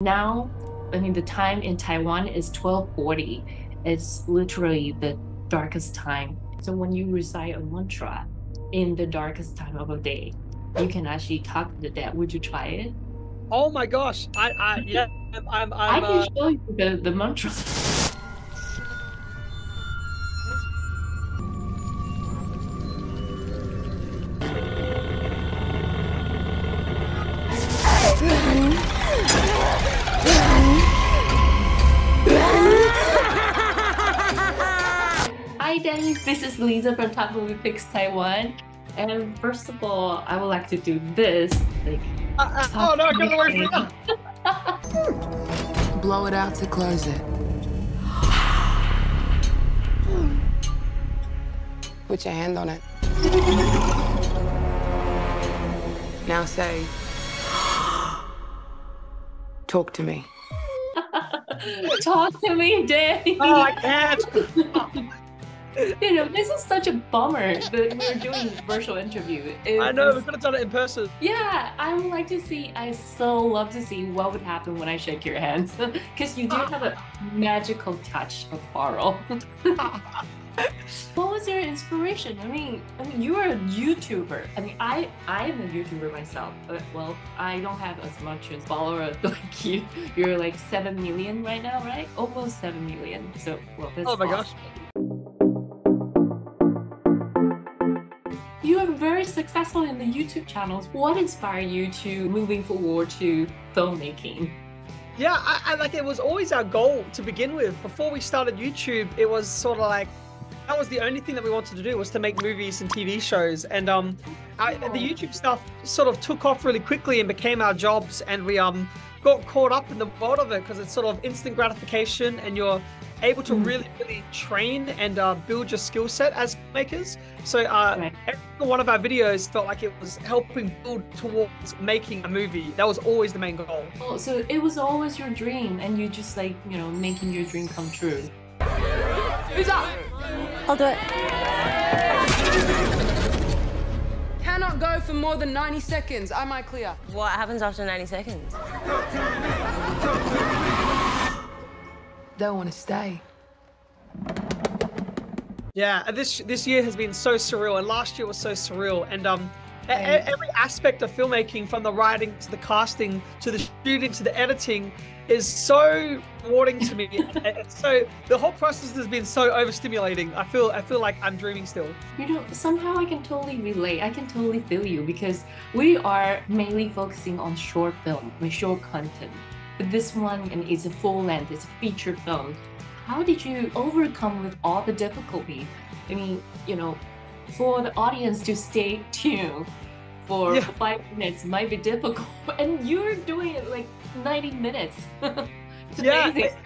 Now, I mean, the time in Taiwan is 12:40. It's literally the darkest time. So when you recite a mantra in the darkest time of a day, you can actually talk to the dead. Would you try it? Oh my gosh! Yeah, I can show you the mantra. Hi Danny, this is Lisa from Top Movie Picks Taiwan. And first of all, I would like to do this. Like, oh no, get away from me! Blow it out to close it. Put your hand on it. Now say, talk to me. Talk to me, Danny. Oh, I can't. You know, this is such a bummer that we're doing a virtual interview. I know, we could have done it in person. Yeah, I would like to see, I so love to see what would happen when I shake your hands. Because you do have a magical touch of horror. What was your inspiration? I mean, you are a YouTuber. I mean, I am a YouTuber myself, but well, I don't have as much as follower like you. You're like 7 million right now, right? Almost 7 million. So, well, that's oh my awesome. gosh. You are very successful in the YouTube channels. What inspired you to moving forward to filmmaking? Yeah, I like it was always our goal to begin with. Before we started YouTube, it was sort of like that was the only thing that we wanted to do was to make movies and TV shows. And the YouTube stuff sort of took off really quickly and became our jobs. And we got caught up in the world of it because it's sort of instant gratification and you're able to really train and build your skill set as makers. So every single one of our videos felt like it was helping build towards making a movie. That was always the main goal. Oh, so it was always your dream and you just like, you know, making your dream come true. Who's up? I'll do it. Cannot go for more than 90 seconds. Am I clear? What happens after 90 seconds? Don't want to stay. Yeah, this year has been so surreal, and last year was so surreal. And every aspect of filmmaking, from the writing to the casting to the shooting to the editing, is so rewarding to me. So the whole process has been so overstimulating. I feel like I'm dreaming still. You know, somehow I can totally relate. I can totally feel you because we are mainly focusing on short film, short content. But this one is a full length, it's a feature film. How did you overcome with all the difficulty? I mean, you know, for the audience to stay tuned for 5 minutes might be difficult, and you're doing it like 90 minutes. It's amazing.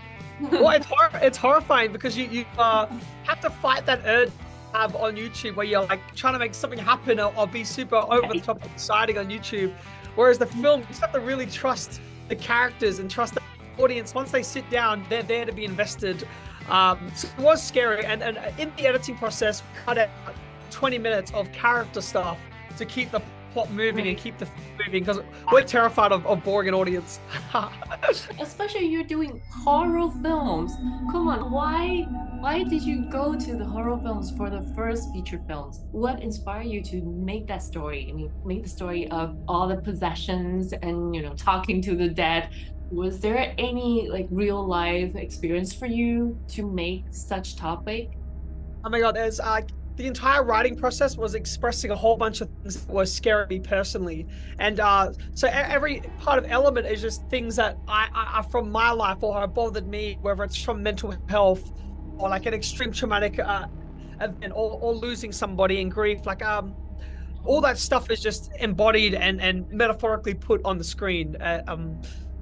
Well, it's horrifying because you have to fight that urge you have on YouTube where you're like trying to make something happen or be super over the top exciting on YouTube. Whereas the film, you just have to really trust the characters and trust the audience. Once they sit down, they're there to be invested. So it was scary, and in the editing process, we cut out 20 minutes of character stuff to keep the plot moving and keep the film moving because we're terrified of boring an audience. Especially you're doing horror films. Come on, why did you go to the horror films for the first feature films? What inspired you to make that story? I mean, make the story of all the possessions and, you know, talking to the dead. Was there any like real life experience for you to make such topic? Oh my God, there's the entire writing process was expressing a whole bunch of things that were scaring me personally. And so every part of Element is just things that are from my life or have bothered me, whether it's from mental health or like an extreme traumatic event or losing somebody in grief. Like all that stuff is just embodied and metaphorically put on the screen.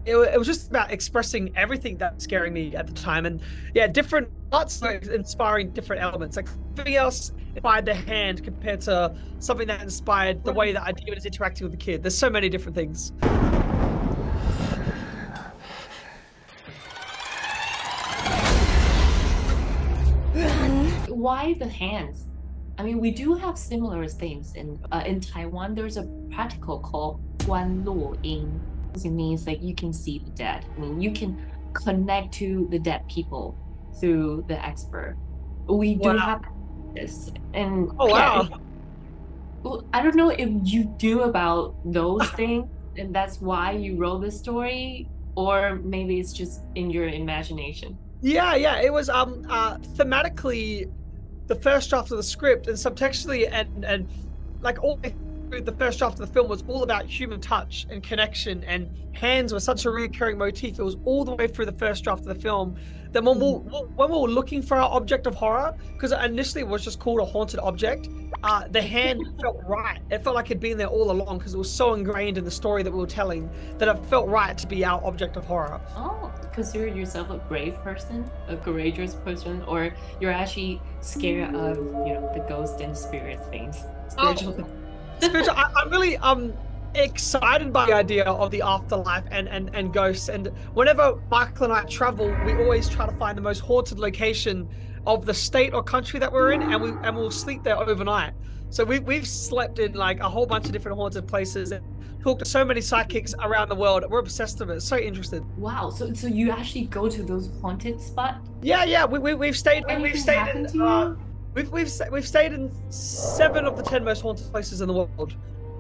It was just about expressing everything that's scaring me at the time. And yeah, different arts are inspiring different elements. Like something else inspired the hand compared to something that inspired the way that I was interacting with the kid. There's so many different things. Why the hands? I mean, we do have similar things in Taiwan. There's a practical called 观落阴. It means like you can see the dead. I mean, you can connect to the dead people through the expert. We do have this, and well, I don't know if you do about those things, and that's why you wrote the story, or maybe it's just in your imagination. Yeah, it was thematically the first draft of the script, and subtextually and like all the first draft of the film was all about human touch and connection, and hands were such a recurring motif. It was all the way through the first draft of the film. Then when we were looking for our object of horror, because initially it was just called a haunted object, the hand felt right. It felt like it'd been there all along because it was so ingrained in the story that we were telling that it felt right to be our object of horror. Oh, consider yourself a brave person, a courageous person, or you're actually scared of, you know, the ghost and spirit things, spiritual things? I'm really excited by the idea of the afterlife and ghosts, and whenever Michael and I travel, we always try to find the most haunted location of the state or country that we're in, and we'll sleep there overnight. So we've slept in like a whole bunch of different haunted places and talked to so many psychics around the world. We're obsessed with it, so interested. Wow, so you actually go to those haunted spots? Yeah, we've stayed in We've stayed in 7 of the 10 most haunted places in the world.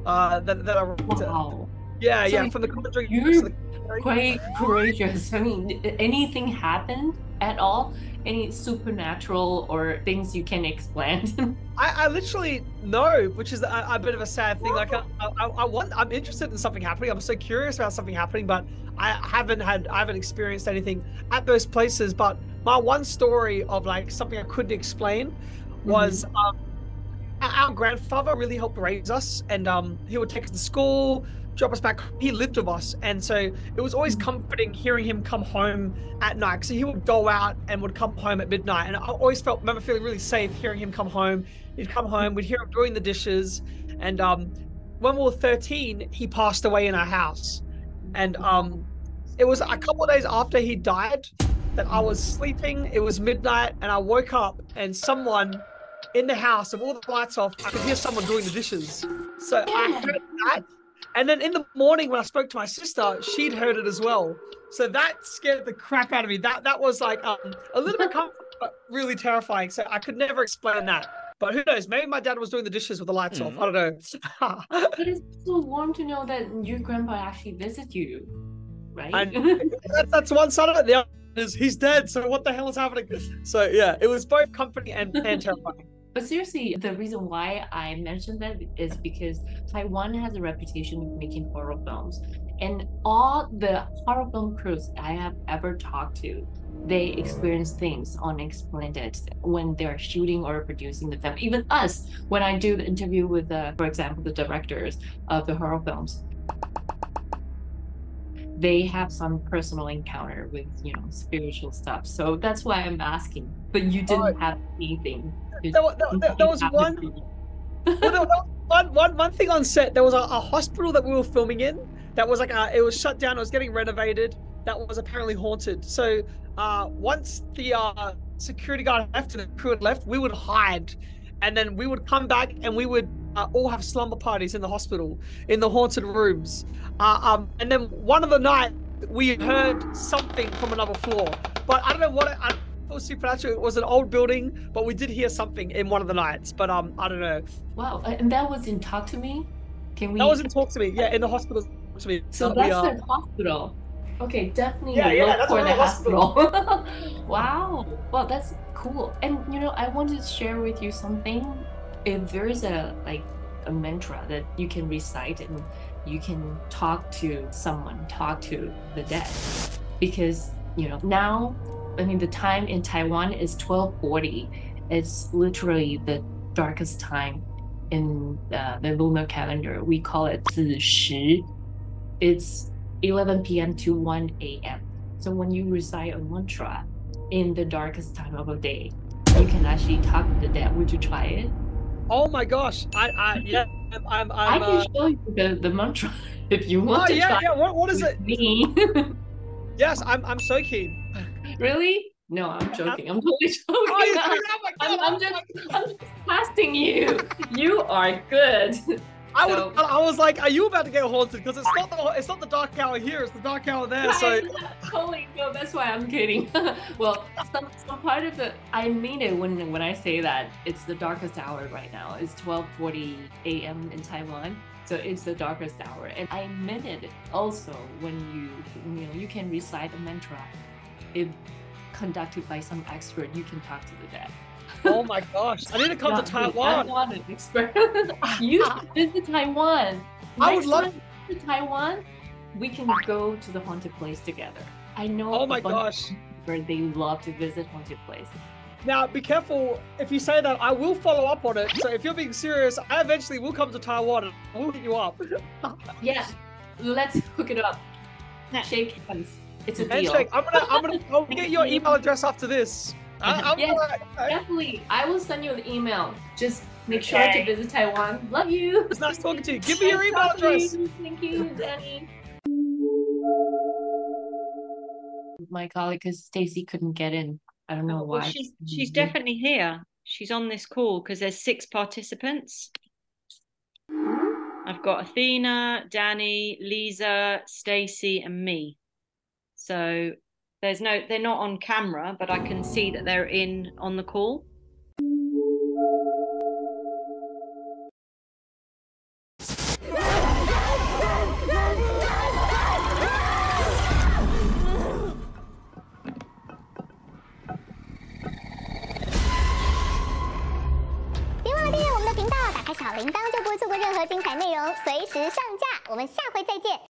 That are wow. Yeah, so from the Conjuring. You're quite courageous. I mean, anything happened at all? Any supernatural or things you can explain? I literally know, which is a bit of a sad thing. Like I'm interested in something happening. I'm so curious about something happening, but I haven't experienced anything at those places. But my one story of like something I couldn't explain was our grandfather really helped raise us, and he would take us to school, drop us back. He lived with us, and so it was always comforting hearing him come home at night. So he would go out and would come home at midnight, and I always remember feeling really safe hearing him come home. He'd come home, we'd hear him doing the dishes, and when we were 13, he passed away in our house, and it was a couple of days after he died that I was sleeping. It was midnight, and I woke up, and someone in the house, with all the lights off, I could hear someone doing the dishes. So I heard that. And then in the morning when I spoke to my sister, she'd heard it as well. So that scared the crap out of me. That was like a little bit comforting, but really terrifying. So I could never explain that. But who knows? Maybe my dad was doing the dishes with the lights off. I don't know. It is so warm to know that your grandpa actually visited you, right? And that's one side of it. The other is he's dead. So what the hell is happening? So yeah, it was both comforting and terrifying. But seriously, the reason why I mentioned that is because Taiwan has a reputation of making horror films. And all the horror film crews I have ever talked to, they experience things unexplained when they're shooting or producing the film. Even us, when I do the interview with, for example, the directors of the horror films, they have some personal encounter with, you know, spiritual stuff. So that's why I'm asking. But you didn't have anything. There was one thing on set. There was a hospital that we were filming in that was like it was shut down. It was getting renovated. That was apparently haunted. So once the security guard left and the crew had left, we would hide, and then we would come back and we would all have slumber parties in the hospital in the haunted rooms. And then one of the night we heard something from another floor, but I don't know what it was. Supernatural. It was an old building, but we did hear something in one of the nights, but I don't know. Wow. And that was in Talk to Me? Can we? That was in Talk to Me. Yeah, in the hospital. So that's the hospital. Okay, definitely look for the hospital. Wow. Well, that's cool. And you know, I wanted to share with you something. If there is a mantra that you can recite and you can talk to someone, talk to the dead, because you know now, I mean, the time in Taiwan is 12:40. It's literally the darkest time in the lunar calendar. We call it 子时. It's 11 p.m. to 1 a.m. So when you recite a mantra in the darkest time of a day, you can actually talk to the dead. Would you try it? Oh my gosh! I can show you the mantra if you want to try. Yeah. What is it? Me. Yes, I'm so keen. Really? No, I'm joking. I'm totally joking. I'm just testing you. You are good. I So- was like, are you about to get haunted? Because it's not the dark hour here, it's the dark hour there. So Totally, no, that's why I'm kidding. Well, some part of the, I mean it when I say that it's the darkest hour right now. It's 12:40 a.m. in Taiwan, so it's the darkest hour. And I meant it also when you can recite a mantra. If conducted by some expert, you can talk to the dead. oh my gosh, I need to come to Taiwan. I want an expert. You should visit Taiwan. I would Next love time you visit Taiwan. We can go to the haunted place together. I know. Oh my a bunch gosh. of people where they love to visit haunted place. Now, be careful. If you say that, I will follow up on it. So if you're being serious, I eventually will come to Taiwan and we'll hit you up. Yeah, let's hook it up. Shake hands. It's a deal. Handshake. I'll get your email address after this. Yes, definitely. I will send you an email. Just make sure to visit Taiwan. Love you. It's nice talking to you. Give me your email Nice talking to address. you. Thank you, Danny. My colleague, because Stacy couldn't get in. I don't know Well, why. she's definitely here. She's on this call because there's 6 participants. I've got Athena, Danny, Lisa, Stacy, and me. So they're not on camera, but I can see that they're on the call.别忘了订阅我们的频道，打开小铃铛就不会错过任何精彩内容，随时上架。我们下回再见。